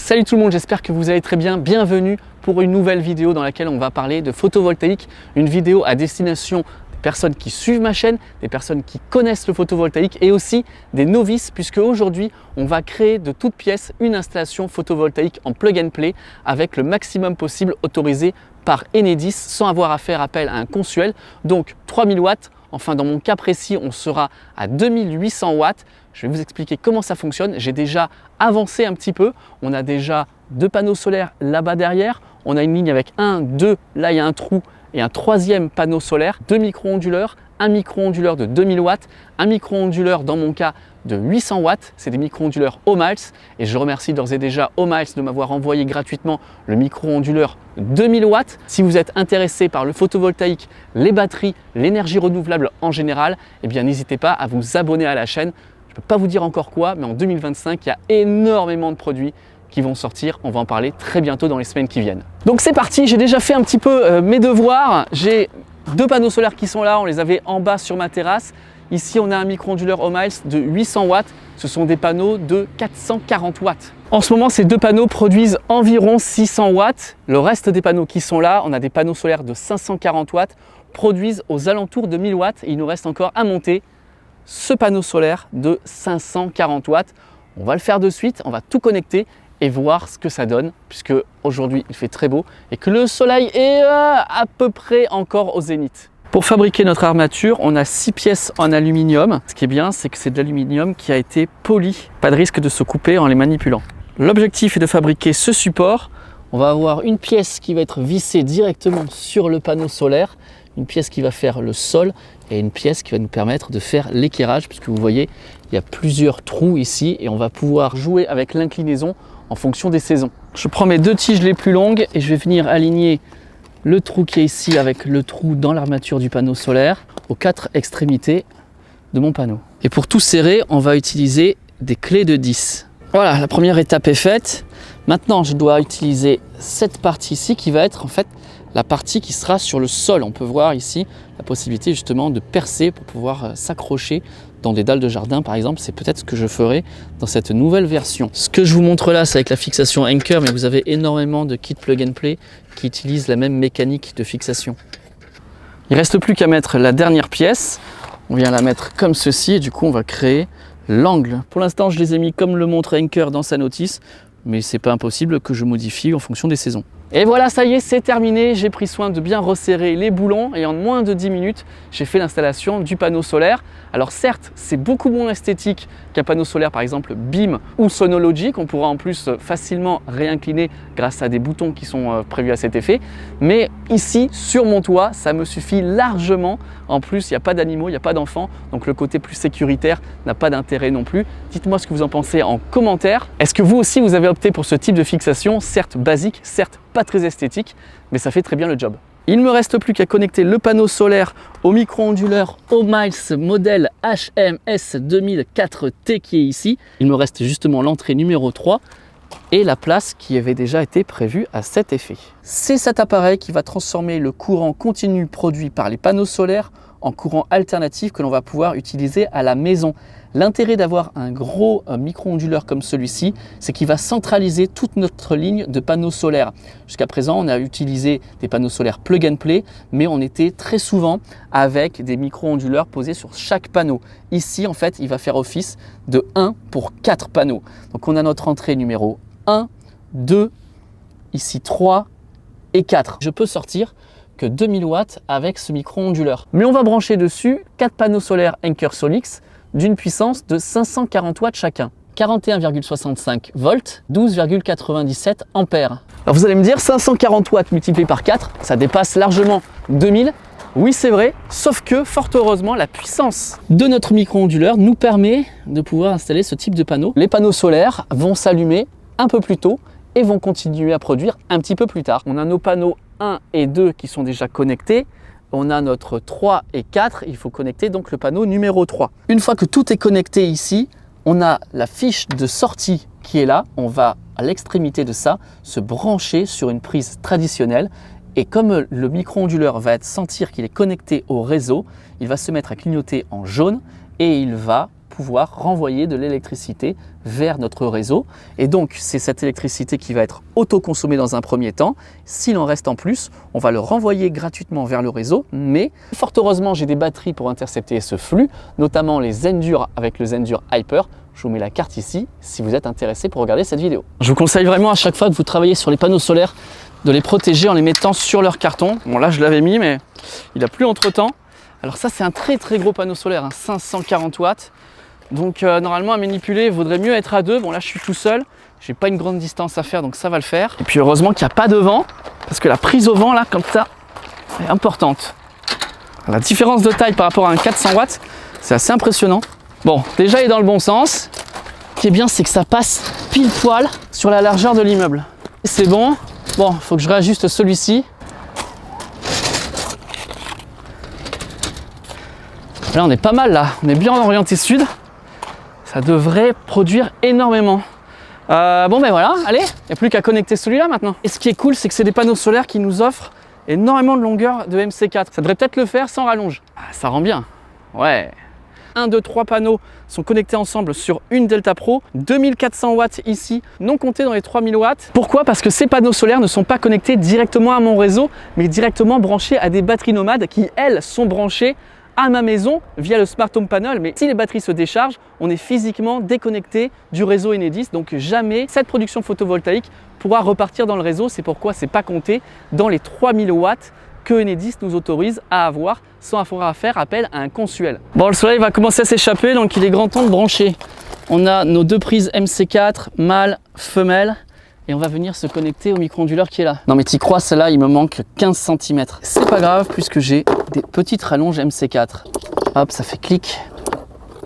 Salut tout le monde, j'espère que vous allez très bien. Bienvenue pour une nouvelle vidéo dans laquelle on va parler de photovoltaïque. Une vidéo à destination des personnes qui suivent ma chaîne, des personnes qui connaissent le photovoltaïque et aussi des novices, puisque aujourd'hui on va créer de toutes pièces une installation photovoltaïque en plug and play avec le maximum possible autorisé par Enedis sans avoir à faire appel à un consuel. Donc 3000 watts. Enfin, dans mon cas précis, on sera à 2800 watts. Je vais vous expliquer comment ça fonctionne. J'ai déjà avancé un petit peu. On a déjà 2 panneaux solaires là-bas derrière. On a une ligne avec 1, 2, là il y a un trou et un 3e panneau solaire, 2 micro-onduleurs, un micro-onduleur de 2000 watts, un micro-onduleur dans mon cas de 800 watts, c'est des micro-onduleurs Homiles et je remercie d'ores et déjà Homiles de m'avoir envoyé gratuitement le micro-onduleur 2000 watts. Si vous êtes intéressé par le photovoltaïque, les batteries, l'énergie renouvelable en général, eh bien n'hésitez pas à vous abonner à la chaîne. Je ne peux pas vous dire encore quoi, mais en 2025, il y a énormément de produits qui vont sortir. On va en parler très bientôt dans les semaines qui viennent. Donc c'est parti, j'ai déjà fait un petit peu mes devoirs. J'ai 2 panneaux solaires qui sont là, on les avait en bas sur ma terrasse. Ici, on a un micro-onduleur Homiles de 800 watts. Ce sont des panneaux de 440 watts. En ce moment, ces 2 panneaux produisent environ 600 watts. Le reste des panneaux qui sont là, on a des panneaux solaires de 540 watts, produisent aux alentours de 1000 watts. Et il nous reste encore à monter ce panneau solaire de 540 watts. On va le faire de suite, on va tout connecter et voir ce que ça donne, puisque aujourd'hui, il fait très beau et que le soleil est à peu près encore au zénith. Pour fabriquer notre armature, on a 6 pièces en aluminium. Ce qui est bien, c'est que c'est de l'aluminium qui a été poli. Pas de risque de se couper en les manipulant. L'objectif est de fabriquer ce support. On va avoir une pièce qui va être vissée directement sur le panneau solaire, une pièce qui va faire le sol et une pièce qui va nous permettre de faire l'équerrage, puisque vous voyez, il y a plusieurs trous ici et on va pouvoir jouer avec l'inclinaison en fonction des saisons. Je prends mes 2 tiges les plus longues et je vais venir aligner le trou qui est ici avec le trou dans l'armature du panneau solaire aux 4 extrémités de mon panneau. Et pour tout serrer, on va utiliser des clés de 10. Voilà, la première étape est faite. Maintenant, je dois utiliser cette partie ici qui va être en fait la partie qui sera sur le sol. On peut voir ici la possibilité justement de percer pour pouvoir s'accrocher dans des dalles de jardin par exemple. C'est peut-être ce que je ferai dans cette nouvelle version. Ce que je vous montre là, c'est avec la fixation Anker, mais vous avez énormément de kits plug and play qui utilisent la même mécanique de fixation. Il ne reste plus qu'à mettre la dernière pièce. On vient la mettre comme ceci et du coup on va créer l'angle. Pour l'instant, je les ai mis comme le montre Anker dans sa notice, mais c'est pas impossible que je modifie en fonction des saisons. Et voilà, ça y est, c'est terminé. J'ai pris soin de bien resserrer les boulons et en moins de 10 minutes, j'ai fait l'installation du panneau solaire. Alors certes, c'est beaucoup moins esthétique qu'un panneau solaire par exemple BIM ou Sonology, qu'on pourra en plus facilement réincliner grâce à des boutons qui sont prévus à cet effet. Mais ici, sur mon toit, ça me suffit largement. En plus, il n'y a pas d'animaux, il n'y a pas d'enfants, donc le côté plus sécuritaire n'a pas d'intérêt non plus. Dites-moi ce que vous en pensez en commentaire. Est-ce que vous aussi, vous avez opté pour ce type de fixation, certes basique, certes pas très esthétique, mais ça fait très bien le job. Il ne me reste plus qu'à connecter le panneau solaire au micro-onduleur Homiles modèle HMS 2004T qui est ici. Il me reste justement l'entrée numéro 3 et la place qui avait déjà été prévue à cet effet. C'est cet appareil qui va transformer le courant continu produit par les panneaux solaires en courant alternatif que l'on va pouvoir utiliser à la maison. L'intérêt d'avoir un gros micro-onduleur comme celui-ci, c'est qu'il va centraliser toute notre ligne de panneaux solaires. Jusqu'à présent, on a utilisé des panneaux solaires plug and play, mais on était très souvent avec des micro-onduleurs posés sur chaque panneau. Ici, en fait, il va faire office de 1 pour 4 panneaux. Donc on a notre entrée numéro 1, 2, ici 3 et 4. Je peux sortir que 2000 watts avec ce micro-onduleur. Mais on va brancher dessus 4 panneaux solaires Anker Solix d'une puissance de 540 watts chacun. 41,65 volts, 12,97 ampères. Alors vous allez me dire 540 watts multiplié par 4, ça dépasse largement 2000. Oui, c'est vrai, sauf que fort heureusement, la puissance de notre micro-onduleur nous permet de pouvoir installer ce type de panneau. Les panneaux solaires vont s'allumer un peu plus tôt et vont continuer à produire un petit peu plus tard. On a nos panneaux 1 et 2 qui sont déjà connectés. On a notre 3 et 4, il faut connecter donc le panneau numéro 3. Une fois que tout est connecté ici, on a la fiche de sortie qui est là. On va à l'extrémité de ça se brancher sur une prise traditionnelle et comme le micro-onduleur va sentir qu'il est connecté au réseau, il va se mettre à clignoter en jaune et il va pouvoir renvoyer de l'électricité vers notre réseau. Et donc, c'est cette électricité qui va être autoconsommée dans un premier temps. S'il en reste en plus, on va le renvoyer gratuitement vers le réseau. Mais fort heureusement, j'ai des batteries pour intercepter ce flux, notamment les Zendure avec le Zendure Hyper. Je vous mets la carte ici si vous êtes intéressé pour regarder cette vidéo. Je vous conseille vraiment à chaque fois que vous travaillez sur les panneaux solaires de les protéger en les mettant sur leur carton. Bon là je l'avais mis mais il n'a plus entre temps. Alors ça c'est un très gros panneau solaire, hein, 540 watts. Donc normalement à manipuler il vaudrait mieux être à deux. Bon là je suis tout seul, j'ai pas une grande distance à faire donc ça va le faire. Et puis heureusement qu'il n'y a pas de vent parce que la prise au vent là comme ça est importante. La différence de taille par rapport à un 400 watts c'est assez impressionnant. Bon, déjà il est dans le bon sens. Ce qui est bien, c'est que ça passe pile poil sur la largeur de l'immeuble. C'est bon. Bon, il faut que je réajuste celui-ci. Là, on est pas mal là. On est bien orienté sud. Ça devrait produire énormément. Bon, ben voilà, allez, il n'y a plus qu'à connecter celui-là maintenant. Et ce qui est cool, c'est que c'est des panneaux solaires qui nous offrent énormément de longueur de MC4. Ça devrait peut-être le faire sans rallonge. Ah, ça rend bien. Ouais. 1, 2, 3 panneaux sont connectés ensemble sur une Delta Pro, 2400 watts ici, non comptés dans les 3000 watts. Pourquoi? Parce que ces panneaux solaires ne sont pas connectés directement à mon réseau, mais directement branchés à des batteries nomades qui, elles, sont branchées à ma maison via le Smart Home Panel. Mais si les batteries se déchargent, on est physiquement déconnecté du réseau Enedis, donc jamais cette production photovoltaïque pourra repartir dans le réseau. C'est pourquoi c'est pas compté dans les 3000 watts que Enedis nous autorise à avoir sans avoir à faire appel à un consuel. Bon, le soleil va commencer à s'échapper, donc il est grand temps de brancher. On a nos deux prises MC4, mâle, femelle, et on va venir se connecter au micro-onduleur qui est là. Non mais t'y crois, celle-là, il me manque 15 cm. C'est pas grave, puisque j'ai des petites rallonges MC4. Hop, ça fait clic.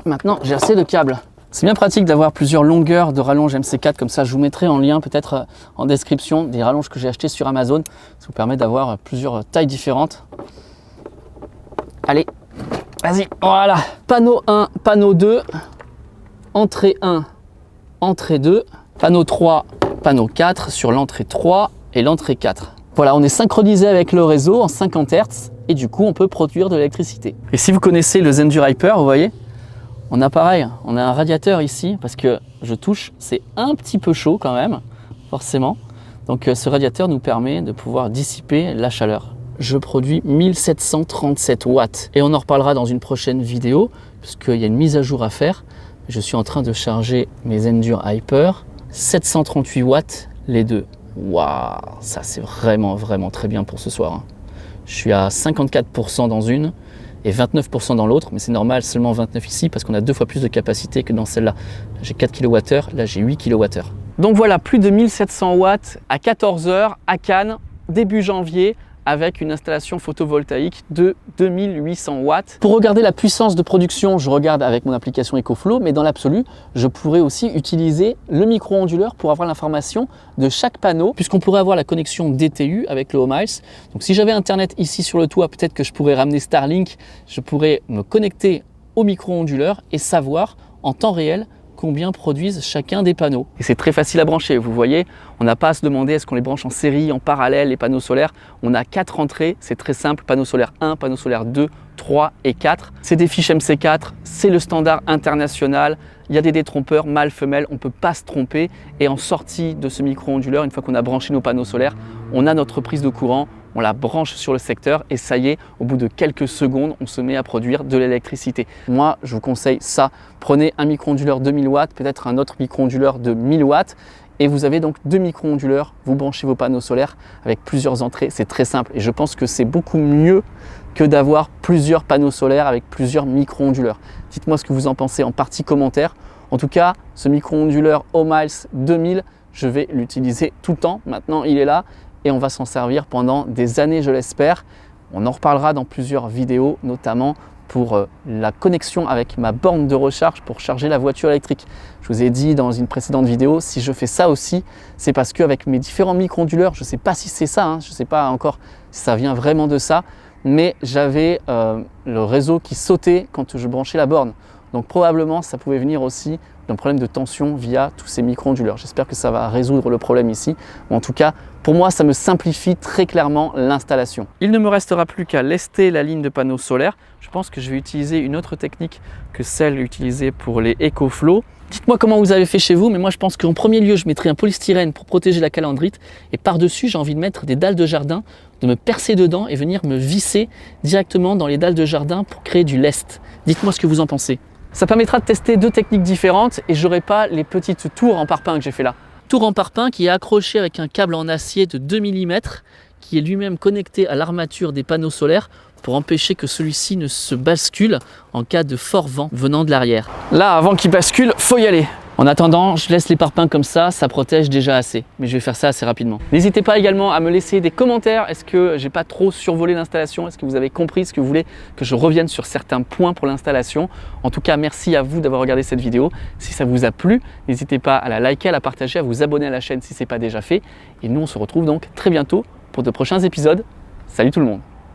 Maintenant, j'ai assez de câbles. C'est bien pratique d'avoir plusieurs longueurs de rallonge MC4, comme ça je vous mettrai en lien peut-être en description des rallonges que j'ai achetées sur Amazon. Ça vous permet d'avoir plusieurs tailles différentes. Allez, vas-y, voilà. Panneau 1, panneau 2, entrée 1, entrée 2, panneau 3, panneau 4 sur l'entrée 3 et l'entrée 4. Voilà, on est synchronisé avec le réseau en 50 Hz et du coup on peut produire de l'électricité. Et si vous connaissez le Zendure Hyper, vous voyez, on a pareil, on a un radiateur ici parce que je touche, c'est un petit peu chaud quand même, forcément. Donc ce radiateur nous permet de pouvoir dissiper la chaleur. Je produis 1737 watts et on en reparlera dans une prochaine vidéo puisqu'il y a une mise à jour à faire. Je suis en train de charger mes Zendure Hyper, 738 watts les deux. Waouh, ça c'est vraiment très bien pour ce soir. Je suis à 54% dans une et 29% dans l'autre, mais c'est normal, seulement 29 ici parce qu'on a 2 fois plus de capacité que dans celle-là. J'ai 4 kWh, là j'ai 8 kWh. Donc voilà, plus de 1700 watts à 14 h à Cannes, début janvier, avec une installation photovoltaïque de 2800 watts. Pour regarder la puissance de production, je regarde avec mon application EcoFlow, mais dans l'absolu, je pourrais aussi utiliser le micro-onduleur pour avoir l'information de chaque panneau, puisqu'on pourrait avoir la connexion DTU avec le HomeHiles. Donc si j'avais Internet ici sur le toit, peut-être que je pourrais ramener Starlink, je pourrais me connecter au micro-onduleur et savoir en temps réel combien produisent chacun des panneaux. Et c'est très facile à brancher, vous voyez, on n'a pas à se demander est-ce qu'on les branche en série, en parallèle, les panneaux solaires. On a 4 entrées, c'est très simple, panneau solaire 1, panneau solaire 2, 3 et 4. C'est des fiches MC4, c'est le standard international, il y a des détrompeurs, mâle, femelle, on ne peut pas se tromper. Et en sortie de ce micro-onduleur, une fois qu'on a branché nos panneaux solaires, on a notre prise de courant, on la branche sur le secteur et ça y est, au bout de quelques secondes, on se met à produire de l'électricité. Moi, je vous conseille ça. Prenez un micro-onduleur de 1000 watts, peut-être un autre micro-onduleur de 1000 watts et vous avez donc 2 micro-onduleurs. Vous branchez vos panneaux solaires avec plusieurs entrées. C'est très simple et je pense que c'est beaucoup mieux que d'avoir plusieurs panneaux solaires avec plusieurs micro-onduleurs. Dites-moi ce que vous en pensez en partie commentaire. En tout cas, ce micro-onduleur HomeHiles 2000, je vais l'utiliser tout le temps. Maintenant, il est là. Et on va s'en servir pendant des années, je l'espère. On en reparlera dans plusieurs vidéos, notamment pour la connexion avec ma borne de recharge pour charger la voiture électrique. Je vous ai dit dans une précédente vidéo, si je fais ça aussi, c'est parce qu'avec mes différents micro-onduleurs, je ne sais pas si c'est ça, je ne sais pas encore si ça vient vraiment de ça, mais j'avais le réseau qui sautait quand je branchais la borne. Donc probablement ça pouvait venir aussi d'un problème de tension via tous ces micro-onduleurs. J'espère que ça va résoudre le problème ici. En tout cas, pour moi, ça me simplifie très clairement l'installation. Il ne me restera plus qu'à lester la ligne de panneaux solaires. Je pense que je vais utiliser une autre technique que celle utilisée pour les EcoFlow. Dites-moi comment vous avez fait chez vous, mais moi je pense qu'en premier lieu, je mettrai un polystyrène pour protéger la calandrite et par-dessus, j'ai envie de mettre des dalles de jardin, de me percer dedans et venir me visser directement dans les dalles de jardin pour créer du lest. Dites-moi ce que vous en pensez. Ça permettra de tester deux techniques différentes et j'aurai pas les petites tours en parpaing que j'ai fait là. Tour en parpaing qui est accroché avec un câble en acier de 2 mm qui est lui-même connecté à l'armature des panneaux solaires pour empêcher que celui-ci ne se bascule en cas de fort vent venant de l'arrière. Là, avant qu'il bascule, faut y aller. En attendant, je laisse les parpaings comme ça protège déjà assez. Mais je vais faire ça assez rapidement. N'hésitez pas également à me laisser des commentaires. Est-ce que j'ai pas trop survolé l'installation? Est-ce que vous avez compris ce que vous voulez que je revienne sur certains points pour l'installation? En tout cas, merci à vous d'avoir regardé cette vidéo. Si ça vous a plu, n'hésitez pas à la liker, à la partager, à vous abonner à la chaîne si ce n'est pas déjà fait. Et nous, on se retrouve donc très bientôt pour de prochains épisodes. Salut tout le monde!